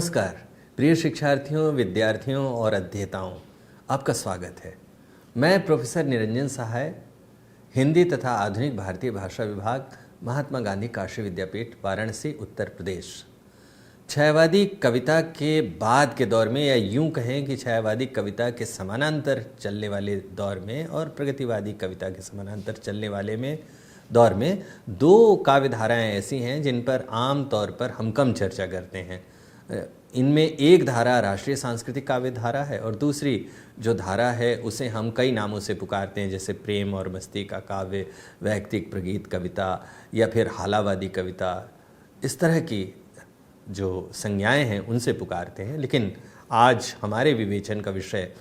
नमस्कार प्रिय शिक्षार्थियों, विद्यार्थियों और अध्येताओं, आपका स्वागत है। मैं प्रोफेसर निरंजन सहाय, हिंदी तथा आधुनिक भारतीय भाषा विभाग, महात्मा गांधी काशी विद्यापीठ, वाराणसी, उत्तर प्रदेश। छायावादी कविता के बाद के दौर में, या यूं कहें कि छायावादी कविता के समानांतर चलने वाले दौर में और प्रगतिवादी कविता के समानांतर चलने वाले दौर में दो काव्य धाराएँ ऐसी हैं जिन पर आम तौर पर हम कम चर्चा करते हैं। इनमें एक धारा राष्ट्रीय सांस्कृतिक काव्य धारा है और दूसरी जो धारा है उसे हम कई नामों से पुकारते हैं, जैसे प्रेम और मस्ती का काव्य, वैयक्तिक प्रगीत कविता या फिर हालावादी कविता। इस तरह की जो संज्ञाएं हैं उनसे पुकारते हैं। लेकिन आज हमारे विवेचन का विषय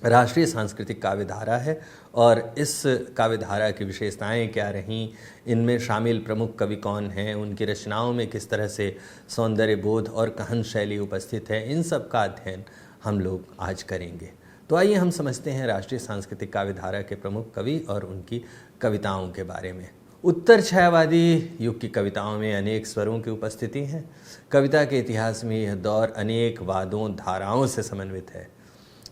राष्ट्रीय सांस्कृतिक काव्य धारा है और इस काव्य धारा की विशेषताएं क्या रहीं, इनमें शामिल प्रमुख कवि कौन हैं, उनकी रचनाओं में किस तरह से सौंदर्य बोध और कहन शैली उपस्थित है, इन सब का अध्ययन हम लोग आज करेंगे। तो आइए हम समझते हैं राष्ट्रीय सांस्कृतिक काव्य धारा के प्रमुख कवि और उनकी कविताओं के बारे में। उत्तर छायावादी युग की कविताओं में अनेक स्वरों की उपस्थिति है। कविता के इतिहास में यह दौर अनेक वादों, धाराओं से समन्वित है।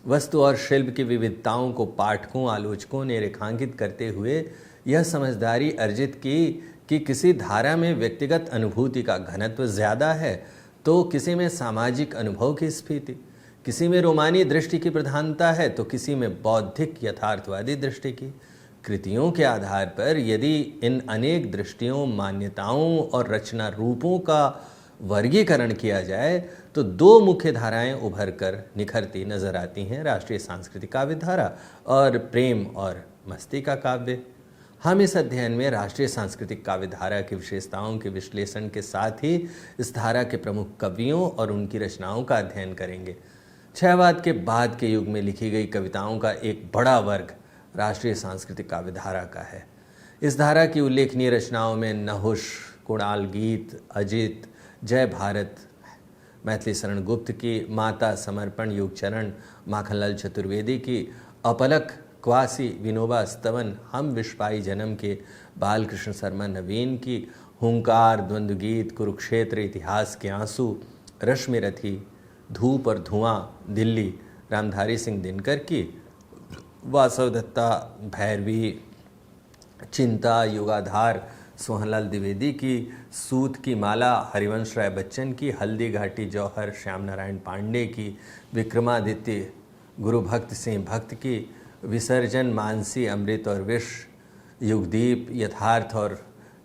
वस्तु और शिल्प की विविधताओं को पाठकों, आलोचकों ने रेखांकित करते हुए यह समझदारी अर्जित की कि किसी धारा में व्यक्तिगत अनुभूति का घनत्व ज़्यादा है तो किसी में सामाजिक अनुभव की स्फीति, किसी में रोमानी दृष्टि की प्रधानता है तो किसी में बौद्धिक यथार्थवादी दृष्टि की। कृतियों के आधार पर यदि इन अनेक दृष्टियों, मान्यताओं और रचना रूपों का वर्गीकरण किया जाए तो दो मुख्य धाराएं उभर कर निखरती नजर आती हैं, राष्ट्रीय सांस्कृतिक काव्य धारा और प्रेम और मस्ती का काव्य। हम इस अध्ययन में राष्ट्रीय सांस्कृतिक काव्य धारा की विशेषताओं के विश्लेषण के साथ ही इस धारा के प्रमुख कवियों और उनकी रचनाओं का अध्ययन करेंगे। छायावाद के बाद के युग में लिखी गई कविताओं का एक बड़ा वर्ग राष्ट्रीय सांस्कृतिक काव्य धारा का है। इस धारा की उल्लेखनीय रचनाओं में नहुष, कुणाल गीत, अजित, जय भारत, मैथिली शरण गुप्त की, माता समर्पण युगचरण, माखनलाल चतुर्वेदी की, अपलक, क्वासी, विनोबा स्तवन, हम विश्वाई जन्म के, बालकृष्ण शर्मा नवीन की, हुंकार, द्वंद्व गीत, कुरुक्षेत्र, इतिहास के आंसू, रश्मि रथी, धूप और धुआं, दिल्ली, रामधारी सिंह दिनकर की, वासव दत्ता, भैरवी, चिंता, युगाधार, सोहनलाल द्विवेदी की, सूत की माला, हरिवंश राय बच्चन की, हल्दी घाटी जौहर, श्याम नारायण पांडे की, विक्रमादित्य, गुरु भक्त सिंह भक्त की, विसर्जन, मानसी, अमृत और विष, युगदीप, यथार्थ और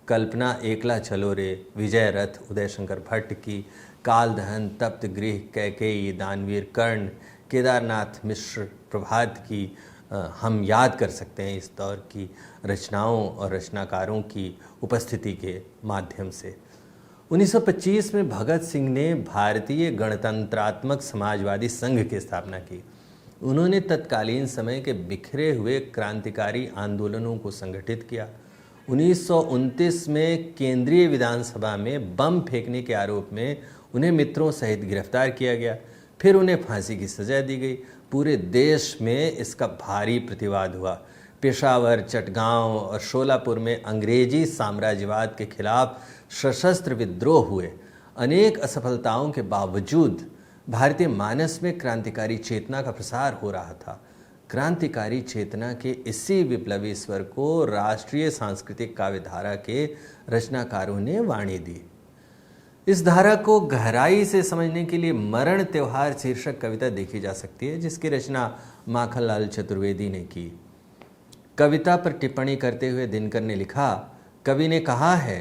कल्पना, एकला चलो रे, विजय रथ, उदय शंकर भट्ट की, कालदहन, तप्त गृह, कैकेयी, दानवीर, कर्ण, केदारनाथ मिश्र, प्रभात की हम याद कर सकते हैं इस दौर की रचनाओं और रचनाकारों की उपस्थिति के माध्यम से। 1925 में भगत सिंह ने भारतीय गणतंत्रात्मक समाजवादी संघ की स्थापना की। उन्होंने तत्कालीन समय के बिखरे हुए क्रांतिकारी आंदोलनों को संगठित किया। 1929 में केंद्रीय विधानसभा में बम फेंकने के आरोप में उन्हें मित्रों सहित गिरफ्तार किया गया। फिर उन्हें फांसी की सजा दी गई। पूरे देश में इसका भारी प्रतिवाद हुआ। पेशावर, चटगांव और शोलापुर में अंग्रेजी साम्राज्यवाद के खिलाफ सशस्त्र विद्रोह हुए। अनेक असफलताओं के बावजूद भारतीय मानस में क्रांतिकारी चेतना का प्रसार हो रहा था। क्रांतिकारी चेतना के इसी विप्लवी स्वर को राष्ट्रीय सांस्कृतिक काव्य धारा के रचनाकारों ने वाणी दी। इस धारा को गहराई से समझने के लिए मरण त्योहार शीर्षक कविता देखी जा सकती है, जिसकी रचना माखनलाल चतुर्वेदी ने की। कविता पर टिप्पणी करते हुए दिनकर ने लिखा, कवि ने कहा है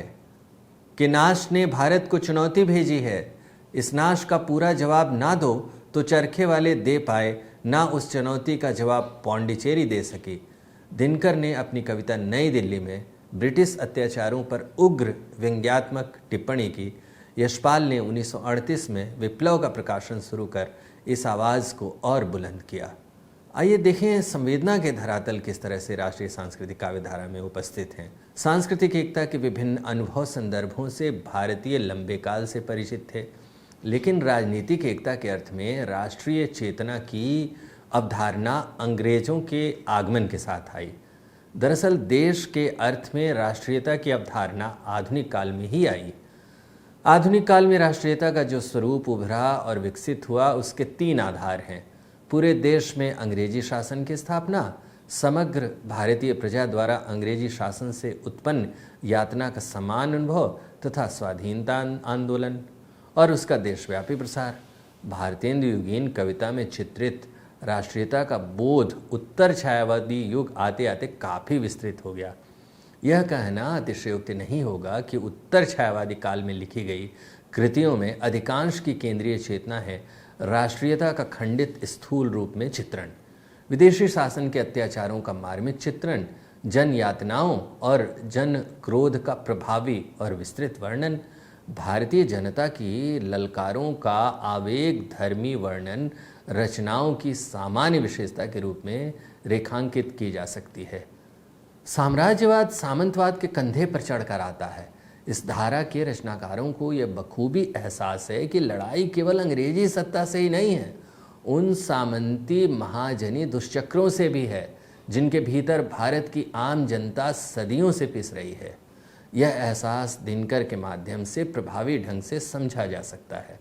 कि नाश ने भारत को चुनौती भेजी है। इस नाश का पूरा जवाब ना दो तो चरखे वाले दे पाए, ना उस चुनौती का जवाब पौंडीचेरी दे सकी। दिनकर ने अपनी कविता नई दिल्ली में ब्रिटिश अत्याचारों पर उग्र व्यंग्यात्मक टिप्पणी की। यशपाल ने 1938 में विप्लव का प्रकाशन शुरू कर इस आवाज़ को और बुलंद किया। आइए देखें संवेदना के धरातल किस तरह से राष्ट्रीय सांस्कृतिक काव्य धारा में उपस्थित हैं। सांस्कृतिक एकता के विभिन्न अनुभव संदर्भों से भारतीय लंबे काल से परिचित थे, लेकिन राजनीतिक एकता के अर्थ में राष्ट्रीय चेतना की अवधारणा अंग्रेजों के आगमन के साथ आई। दरअसल देश के अर्थ में राष्ट्रीयता की अवधारणा आधुनिक काल में ही आई। आधुनिक काल में राष्ट्रीयता का जो स्वरूप उभरा और विकसित हुआ, उसके 3 आधार हैं। पूरे देश में अंग्रेजी शासन की स्थापना, समग्र भारतीय प्रजा द्वारा अंग्रेजी शासन से उत्पन्न यातना का समान अनुभव तथा स्वाधीनता आंदोलन और उसका देशव्यापी प्रसार। भारतेंदु युगीन कविता में चित्रित राष्ट्रीयता का बोध उत्तर छायावादी युग आते आते काफ़ी विस्तृत हो गया। यह कहना अतिशयोक्ति नहीं होगा कि उत्तर छायावादी काल में लिखी गई कृतियों में अधिकांश की केंद्रीय चेतना है राष्ट्रीयता का खंडित स्थूल रूप में चित्रण, विदेशी शासन के अत्याचारों का मार्मिक चित्रण, जन यातनाओं और जन क्रोध का प्रभावी और विस्तृत वर्णन, भारतीय जनता की ललकारों का आवेग धर्मी वर्णन रचनाओं की सामान्य विशेषता के रूप में रेखांकित की जा सकती है। साम्राज्यवाद सामंतवाद के कंधे पर चढ़कर आता है। इस धारा के रचनाकारों को यह बखूबी एहसास है कि लड़ाई केवल अंग्रेजी सत्ता से ही नहीं है, उन सामंती महाजनी दुष्चक्रों से भी है जिनके भीतर भारत की आम जनता सदियों से पिस रही है। यह एहसास दिनकर के माध्यम से प्रभावी ढंग से समझा जा सकता है।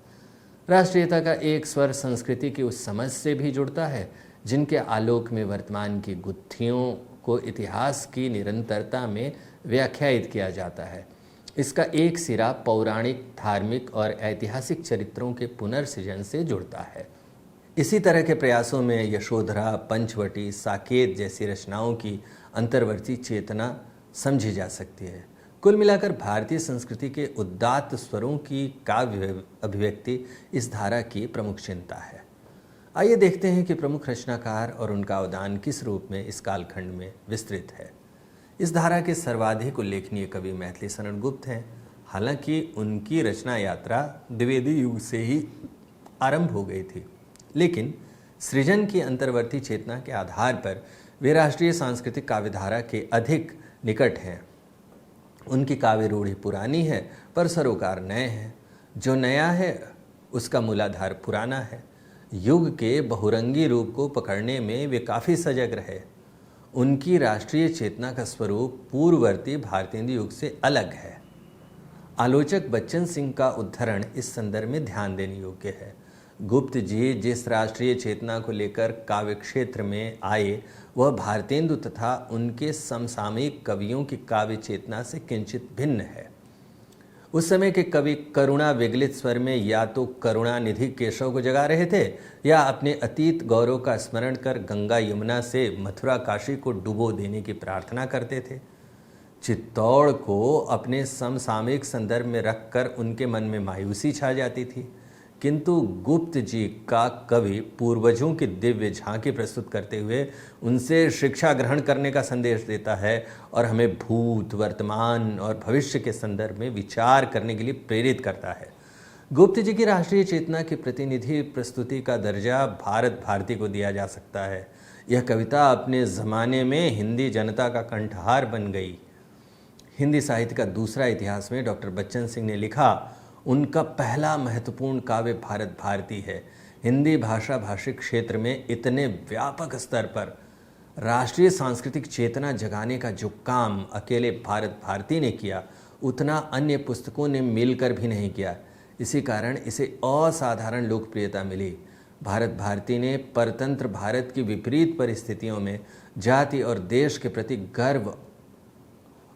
राष्ट्रीयता का एक स्वर संस्कृति की उस समझ से भी जुड़ता है जिनके आलोक में वर्तमान की गुत्थियों को इतिहास की निरंतरता में व्याख्यायित किया जाता है। इसका एक सिरा पौराणिक, धार्मिक और ऐतिहासिक चरित्रों के पुनर्सृजन से जुड़ता है। इसी तरह के प्रयासों में यशोधरा, पंचवटी, साकेत जैसी रचनाओं की अंतर्वर्ती चेतना समझी जा सकती है। कुल मिलाकर भारतीय संस्कृति के उदात्त स्वरों की काव्य अभिव्यक्ति इस धारा की प्रमुख चिंता है। आइए देखते हैं कि प्रमुख रचनाकार और उनका अवदान किस रूप में इस कालखंड में विस्तृत है। इस धारा के सर्वाधिक उल्लेखनीय कवि मैथिली शरण गुप्त हैं। हालांकि उनकी रचना यात्रा द्विवेदी युग से ही आरंभ हो गई थी, लेकिन सृजन की अंतर्वर्ती चेतना के आधार पर वे राष्ट्रीय सांस्कृतिक काव्यधारा के अधिक निकट हैं। उनकी काव्य रूढ़ी पुरानी है पर सरोकार नए हैं। जो नया है उसका मूलाधार पुराना है। युग के बहुरंगी रूप को पकड़ने में वे काफ़ी सजग रहे। उनकी राष्ट्रीय चेतना का स्वरूप पूर्ववर्ती भारतेंदु युग से अलग है। आलोचक बच्चन सिंह का उद्धरण इस संदर्भ में ध्यान देने योग्य है। गुप्त जी जिस राष्ट्रीय चेतना को लेकर काव्य क्षेत्र में आए वह भारतेंदु तथा उनके समसामयिक कवियों की काव्य चेतना से किंचित भिन्न है। उस समय के कवि करुणा विगलित स्वर में या तो करुणानिधि केशव को जगा रहे थे या अपने अतीत गौरव का स्मरण कर गंगा यमुना से मथुरा काशी को डुबो देने की प्रार्थना करते थे। चित्तौड़ को अपने समसामयिक संदर्भ में रखकर उनके मन में मायूसी छा जाती थी, किंतु गुप्त जी का कवि पूर्वजों की दिव्य झांकी प्रस्तुत करते हुए उनसे शिक्षा ग्रहण करने का संदेश देता है और हमें भूत, वर्तमान और भविष्य के संदर्भ में विचार करने के लिए प्रेरित करता है। गुप्त जी की राष्ट्रीय चेतना की प्रतिनिधि प्रस्तुति का दर्जा भारत भारती को दिया जा सकता है। यह कविता अपने ज़माने में हिंदी जनता का कंठहार बन गई। हिंदी साहित्य का दूसरा इतिहास में डॉक्टर बच्चन सिंह ने लिखा, उनका पहला महत्वपूर्ण काव्य भारत भारती है। हिंदी भाषा भाषिक क्षेत्र में इतने व्यापक स्तर पर राष्ट्रीय सांस्कृतिक चेतना जगाने का जो काम अकेले भारत भारती ने किया उतना अन्य पुस्तकों ने मिलकर भी नहीं किया। इसी कारण इसे असाधारण लोकप्रियता मिली। भारत भारती ने परतंत्र भारत की विपरीत परिस्थितियों में जाति और देश के प्रति गर्व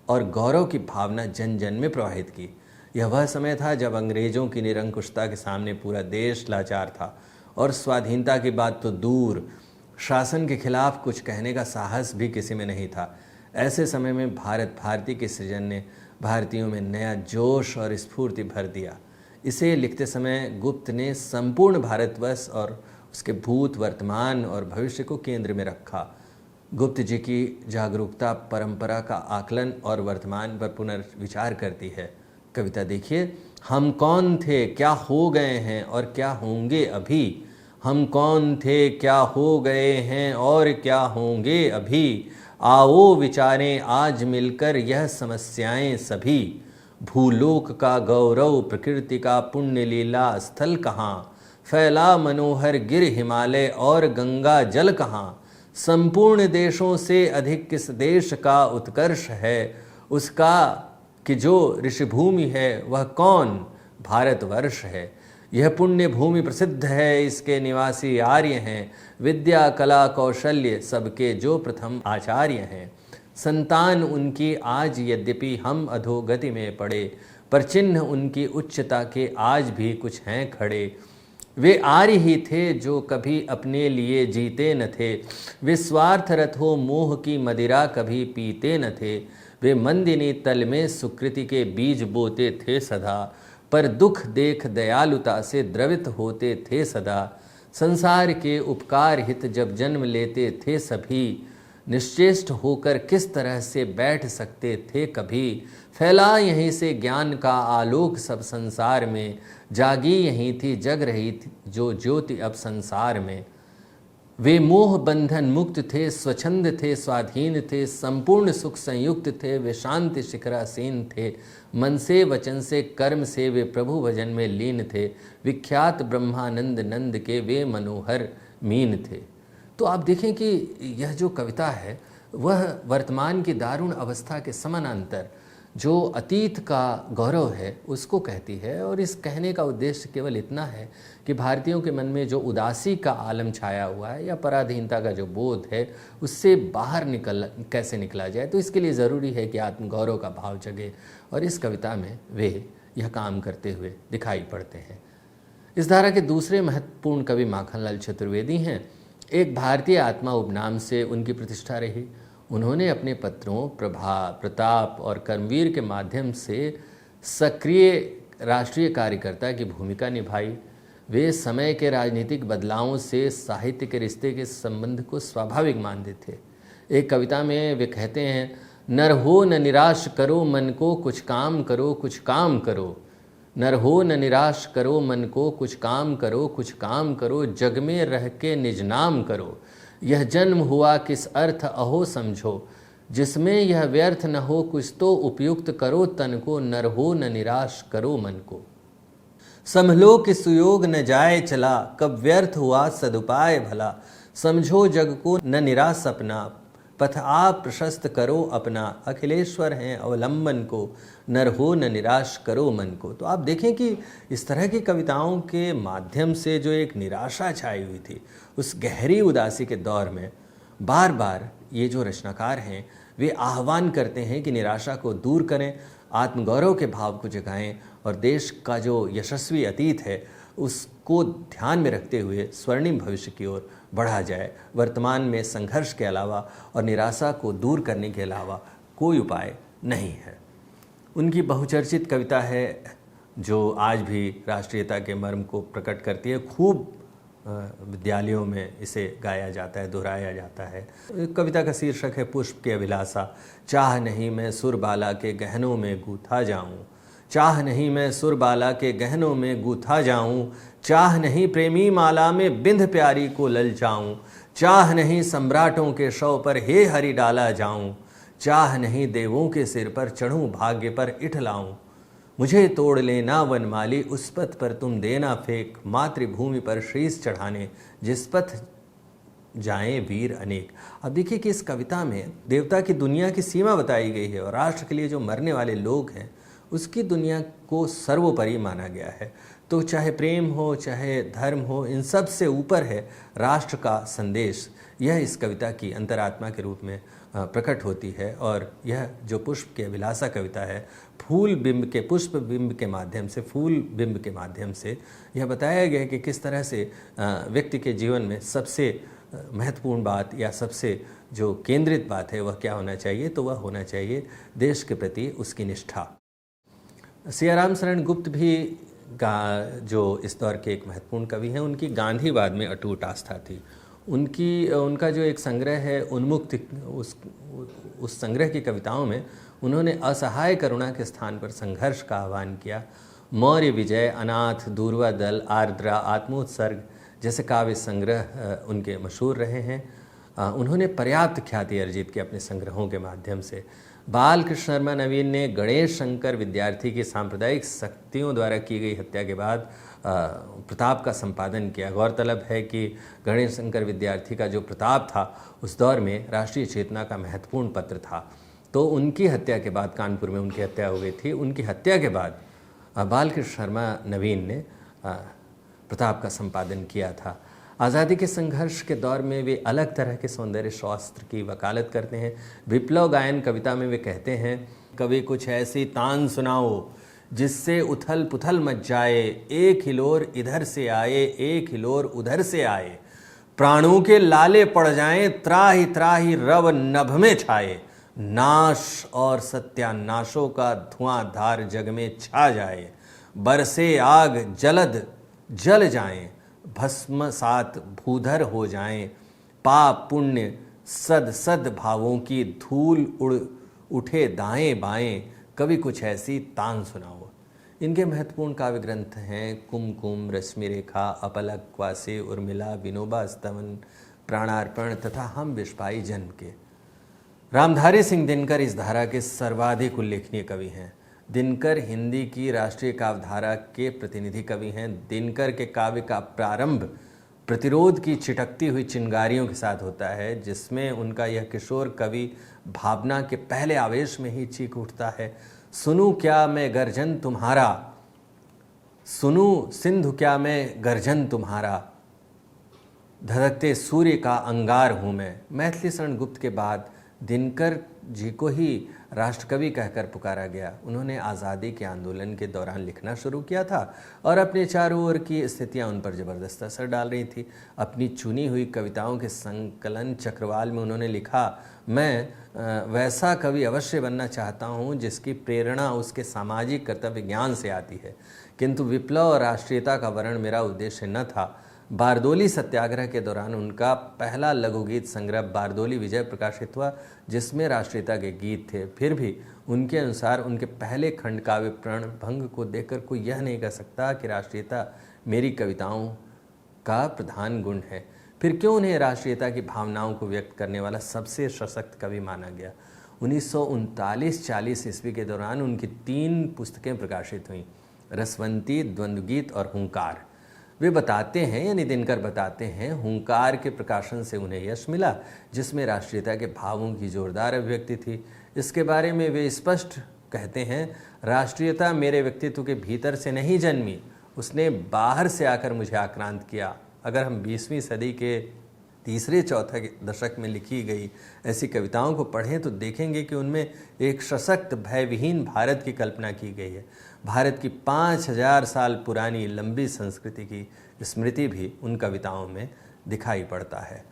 और गौरव की भावना जन जन में प्रवाहित की। यह वह समय था जब अंग्रेजों की निरंकुशता के सामने पूरा देश लाचार था और स्वाधीनता की बात तो दूर, शासन के खिलाफ कुछ कहने का साहस भी किसी में नहीं था। ऐसे समय में भारत भारती के सृजन ने भारतीयों में नया जोश और स्फूर्ति भर दिया। इसे लिखते समय गुप्त ने संपूर्ण भारतवर्ष और उसके भूत, वर्तमान और भविष्य को केंद्र में रखा। गुप्त जी की जागरूकता परंपरा का आकलन और वर्तमान पर पुनर्विचार करती है। कविता देखिए, हम कौन थे, क्या हो गए हैं और क्या होंगे अभी। हम कौन थे, क्या हो गए हैं और क्या होंगे अभी। आओ विचारें आज मिलकर यह समस्याएं सभी। भूलोक का गौरव, प्रकृति का पुण्य लीला स्थल कहाँ। फैला मनोहर गिर हिमालय और गंगा जल कहाँ। संपूर्ण देशों से अधिक किस देश का उत्कर्ष है। उसका कि जो ऋषिभूमि है वह कौन। भारतवर्ष है। यह पुण्य भूमि प्रसिद्ध है, इसके निवासी आर्य हैं। विद्या कला कौशल्य सबके जो प्रथम आचार्य हैं। संतान उनकी आज यद्यपि हम अधोगति में पड़े, पर चिन्ह उनकी उच्चता के आज भी कुछ हैं खड़े। वे आर्य ही थे जो कभी अपने लिए जीते न थे, वे स्वार्थरत हो मोह की मदिरा कभी पीते न थे। वे मंदिनी तल में सुकृति के बीज बोते थे सदा, पर दुख देख दयालुता से द्रवित होते थे सदा। संसार के उपकार हित जब जन्म लेते थे सभी, निश्चेष्ट होकर किस तरह से बैठ सकते थे कभी। फैला यहीं से ज्ञान का आलोक सब संसार में, जागी यहीं थी जग रही थी जो ज्योति अब संसार में। वे मोह बंधन मुक्त थे, स्वच्छंद थे, स्वाधीन थे, संपूर्ण सुख संयुक्त थे। वे शांति शिखरासीन थे, मन से वचन से कर्म से वे प्रभु भजन में लीन थे। विख्यात ब्रह्मानंद नंद के वे मनोहर मीन थे। तो आप देखें कि यह जो कविता है वह वर्तमान की दारुण अवस्था के समानांतर जो अतीत का गौरव है उसको कहती है। और इस कहने का उद्देश्य केवल इतना है कि भारतीयों के मन में जो उदासी का आलम छाया हुआ है या पराधीनता का जो बोध है उससे बाहर कैसे निकला जाए, तो इसके लिए ज़रूरी है कि आत्मगौरव का भाव जगे। और इस कविता में वे यह काम करते हुए दिखाई पड़ते हैं। इस धारा के दूसरे महत्वपूर्ण कवि माखनलाल चतुर्वेदी हैं। एक भारतीय आत्मा उपनाम से उनकी प्रतिष्ठा रही। उन्होंने अपने पत्रों, प्रभा, प्रताप और कर्मवीर के माध्यम से सक्रिय राष्ट्रीय कार्यकर्ता की भूमिका निभाई। वे समय के राजनीतिक बदलावों से साहित्य के रिश्ते के संबंध को स्वाभाविक मानते थे। एक कविता में वे कहते हैं, नर हो न निराश करो मन को, कुछ काम करो, कुछ काम करो। नर हो न निराश करो मन को, कुछ काम करो, कुछ काम करो। जग में रह के निज नाम करो। यह जन्म हुआ किस अर्थ अहो समझो, जिसमें यह व्यर्थ न हो कुछ तो उपयुक्त करो तन को। नर हो न निराश करो मन को। संभलो कि सुयोग न जाए चला, कब व्यर्थ हुआ सदुपाय भला। समझो जग को न निराश अपना, पथ आप प्रशस्त करो अपना। अखिलेश्वर हैं अवलंबन को, नर हो न निराश करो मन को। तो आप देखें कि इस तरह की कविताओं के माध्यम से जो एक निराशा छाई हुई थी, उस गहरी उदासी के दौर में बार बार ये जो रचनाकार हैं वे आह्वान करते हैं कि निराशा को दूर करें, आत्मगौरव के भाव को जगाएं और देश का जो यशस्वी अतीत है उसको ध्यान में रखते हुए स्वर्णिम भविष्य की ओर बढ़ा जाए। वर्तमान में संघर्ष के अलावा और निराशा को दूर करने के अलावा कोई उपाय नहीं है। उनकी बहुचर्चित कविता है जो आज भी राष्ट्रीयता के मर्म को प्रकट करती है। खूब विद्यालयों में इसे गाया जाता है, दोहराया जाता है। कविता का शीर्षक है पुष्प की अभिलाषा। चाह नहीं मैं सुरबाला के गहनों में गूथा जाऊं, चाह नहीं मैं सुरबाला के गहनों में गूथा जाऊं। चाह नहीं प्रेमी माला में बिंध प्यारी को ललचाऊं। चाह नहीं सम्राटों के शव पर हे हरि डाला जाऊं। चाह नहीं देवों के सिर पर चढ़ूं भाग्य पर इठलाऊं। मुझे तोड़ लेना वनमाली उस पथ पर तुम देना फेंक, मातृभूमि पर शीश चढ़ाने जिस पथ जाएं वीर अनेक। अब देखिए कि इस कविता में देवता की दुनिया की सीमा बताई गई है और राष्ट्र के लिए जो मरने वाले लोग हैं उसकी दुनिया को सर्वोपरि माना गया है। तो चाहे प्रेम हो, चाहे धर्म हो, इन सब से ऊपर है राष्ट्र का संदेश। यह इस कविता की अंतरात्मा के रूप में प्रकट होती है। और यह जो पुष्प की अभिलाषा कविता है, फूल बिंब के पुष्प बिंब के माध्यम से, फूल बिंब के माध्यम से यह बताया गया है कि किस तरह से व्यक्ति के जीवन में सबसे महत्वपूर्ण बात या सबसे जो केंद्रित बात है वह क्या होना चाहिए, तो वह होना चाहिए देश के प्रति उसकी निष्ठा। सियाराम शरण गुप्त भी जो इस दौर के एक महत्वपूर्ण कवि हैं, उनकी गांधीवाद में अटूट आस्था थी। उनका जो एक संग्रह है उन्मुक्त, उस संग्रह की कविताओं में उन्होंने असहाय करुणा के स्थान पर संघर्ष का आह्वान किया। मौर्य विजय, अनाथ, दूरवा दल, आर्द्रा, आत्मोत्सर्ग जैसे काव्य संग्रह उनके मशहूर रहे हैं। उन्होंने पर्याप्त ख्याति अर्जित की अपने संग्रहों के माध्यम से। बालकृष्ण शर्मा नवीन ने गणेश शंकर विद्यार्थी की सांप्रदायिक शक्तियों द्वारा की गई हत्या के बाद प्रताप का संपादन किया। गौरतलब है कि गणेश शंकर विद्यार्थी का जो प्रताप था उस दौर में राष्ट्रीय चेतना का महत्वपूर्ण पत्र था। तो उनकी हत्या के बाद, कानपुर में उनकी हत्या हो गई थी, उनकी हत्या के बाद बालकृष्ण शर्मा नवीन ने प्रताप का संपादन किया था। आज़ादी के संघर्ष के दौर में वे अलग तरह के सौंदर्य शास्त्र की वकालत करते हैं। विप्लव गायन कविता में वे कहते हैं, कभी कुछ ऐसी तान सुनाओ जिससे उथल पुथल मच जाए, एक हिलोर इधर से आए, एक हिलोर उधर से आए, प्राणों के लाले पड़ जाएं, त्राहि त्राहि रव नभ में छाए, नाश और सत्यानाशों का धुआंधार जग में छा जाए, बरसे आग जलद जल जाएं, भस्म सात भूधर हो जाएं, पाप पुण्य सद सद भावों की धूल उड़ उठे दाएं बाएं, कभी कुछ ऐसी तान सुनाओ। इनके महत्वपूर्ण काव्य ग्रंथ हैं कुमकुम, रश्मि रेखा, अपलक, क्वासे, उर्मिला, विनोबा स्तवन, प्राणार्पण तथा हम विश्वाई जन के। रामधारी सिंह दिनकर इस धारा के सर्वाधिक उल्लेखनीय कवि हैं। दिनकर हिंदी की राष्ट्रीय काव्यधारा के प्रतिनिधि कवि हैं। दिनकर के काव्य का प्रारंभ प्रतिरोध की चिटकती हुई चिंगारियों के साथ होता है, जिसमें उनका यह किशोर कवि भावना के पहले आवेश में ही चीख उठता है, सुनूं क्या मैं गर्जन तुम्हारा, सुनूं सिंधु क्या मैं गर्जन तुम्हारा, धधकते सूर्य का अंगार हूँ मैं। मैथिली शरण गुप्त के बाद दिनकर जी को ही राष्ट्रकवि कहकर पुकारा गया। उन्होंने आज़ादी के आंदोलन के दौरान लिखना शुरू किया था और अपने चारों ओर की स्थितियां उन पर ज़बरदस्त असर डाल रही थी। अपनी चुनी हुई कविताओं के संकलन चक्रवाल में उन्होंने लिखा, मैं वैसा कवि अवश्य बनना चाहता हूं जिसकी प्रेरणा उसके सामाजिक कर्तव्य ज्ञान से आती है, किंतु विप्लव और राष्ट्रीयता का वर्ण मेरा उद्देश्य न था। बारदोली सत्याग्रह के दौरान उनका पहला लघुगीत संग्रह बारदोली विजय प्रकाशित हुआ, जिसमें राष्ट्रीयता के गीत थे। फिर भी उनके अनुसार उनके पहले खंड काव्य प्रणभंग को देखकर कोई यह नहीं कह सकता कि राष्ट्रीयता मेरी कविताओं का प्रधान गुण है। फिर क्यों उन्हें राष्ट्रीयता की भावनाओं को व्यक्त करने वाला सबसे सशक्त कवि माना गया। 1939-40 ईस्वी के दौरान उनकी 3 पुस्तकें प्रकाशित हुईं, रसवंती, द्वंद्वगीत और हुंकार। वे बताते हैं, यानी दिनकर बताते हैं, हुंकार के प्रकाशन से उन्हें यश मिला, जिसमें राष्ट्रीयता के भावों की जोरदार अभिव्यक्ति थी। इसके बारे में वे स्पष्ट कहते हैं, राष्ट्रीयता मेरे व्यक्तित्व के भीतर से नहीं जन्मी, उसने बाहर से आकर मुझे आक्रांत किया। अगर हम 20वीं सदी के तीसरे चौथे दशक में लिखी गई ऐसी कविताओं को पढ़ें तो देखेंगे कि उनमें एक सशक्त भयविहीन भारत की कल्पना की गई है। भारत की 5000 साल पुरानी लंबी संस्कृति की स्मृति भी उन कविताओं में दिखाई पड़ता है।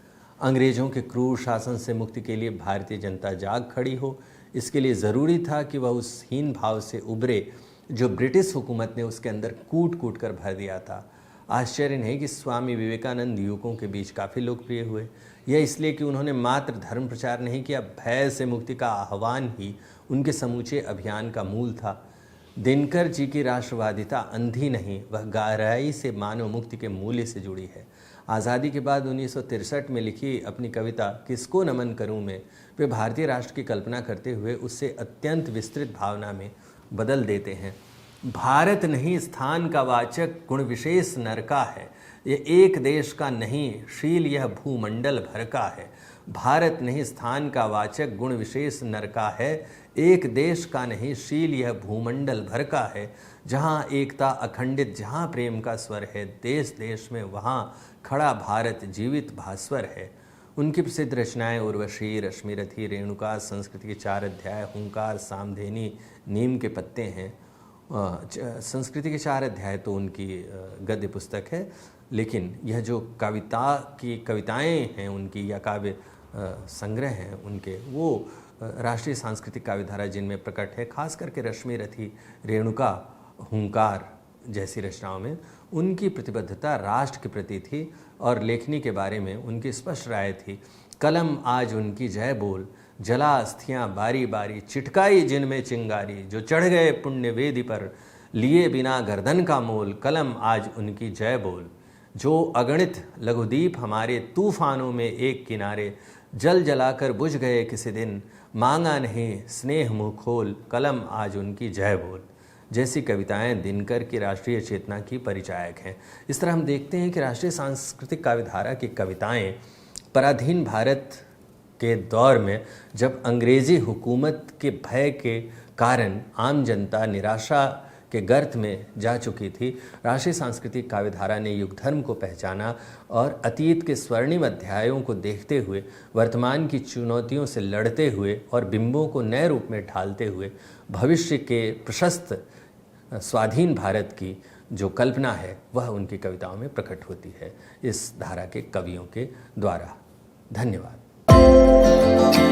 अंग्रेज़ों के क्रूर शासन से मुक्ति के लिए भारतीय जनता जाग खड़ी हो, इसके लिए ज़रूरी था कि वह उस हीन भाव से उभरे जो ब्रिटिश हुकूमत ने उसके अंदर कूट कूट कर भर दिया था। आश्चर्य नहीं कि स्वामी विवेकानंद युवकों के बीच काफ़ी लोकप्रिय हुए। यह इसलिए कि उन्होंने मात्र धर्म प्रचार नहीं किया, भय से मुक्ति का आह्वान ही उनके समूचे अभियान का मूल था। दिनकर जी की राष्ट्रवादिता अंधी नहीं, वह गहराई से मानव मुक्ति के मूल्य से जुड़ी है। आज़ादी के बाद 1963 में लिखी अपनी कविता किसको नमन करूं में वे भारतीय राष्ट्र की कल्पना करते हुए उससे अत्यंत विस्तृत भावना में बदल देते हैं। भारत नहीं स्थान का वाचक गुण विशेष नर का है, ये एक देश का नहीं शील यह भूमंडल भर का है। भारत नहीं स्थान का वाचक गुण विशेष नर का है, एक देश का नहीं शील यह भूमंडल भर का है। जहाँ एकता अखंडित, जहाँ प्रेम का स्वर है, देश देश में वहाँ खड़ा भारत जीवित भास्वर है। उनकी प्रसिद्ध रचनाएं उर्वशी, रश्मिरथी, रेणुका, संस्कृति के 4 अध्याय, हुंकार, सामधेनी, नीम के पत्ते हैं। संस्कृति के 4 अध्याय तो उनकी गद्य पुस्तक है, लेकिन यह जो कविताएं हैं उनकी या काव्य संग्रह हैं उनके, वो राष्ट्रीय सांस्कृतिक काव्यधारा जिनमें प्रकट है। खास करके रश्मिरथी, रेणुका, हुंकार जैसी रचनाओं में उनकी प्रतिबद्धता राष्ट्र के प्रति थी और लेखनी के बारे में उनकी स्पष्ट राय थी। कलम आज उनकी जय बोल, जला अस्थियाँ बारी बारी, चिटकाई जिनमें चिंगारी, जो चढ़ गए पुण्य वेदी पर, लिए बिना गर्दन का मोल, कलम आज उनकी जय बोल। जो अगणित लघुदीप हमारे तूफानों में एक किनारे, जल जलाकर बुझ गए किसी दिन, मांगा नहीं स्नेह मुँह खोल, कलम आज उनकी जय बोल जैसी कविताएं दिनकर की राष्ट्रीय चेतना की परिचायक हैं। इस तरह हम देखते हैं कि राष्ट्रीय सांस्कृतिक काव्यधारा की कविताएं पराधीन भारत के दौर में, जब अंग्रेज़ी हुकूमत के भय के कारण आम जनता निराशा के गर्त में जा चुकी थी, राष्ट्रीय सांस्कृतिक काव्यधारा ने युग धर्म को पहचाना और अतीत के स्वर्णिम अध्यायों को देखते हुए, वर्तमान की चुनौतियों से लड़ते हुए और बिंबों को नए रूप में ढालते हुए भविष्य के प्रशस्त स्वाधीन भारत की जो कल्पना है वह उनकी कविताओं में प्रकट होती है इस धारा के कवियों के द्वारा। धन्यवाद।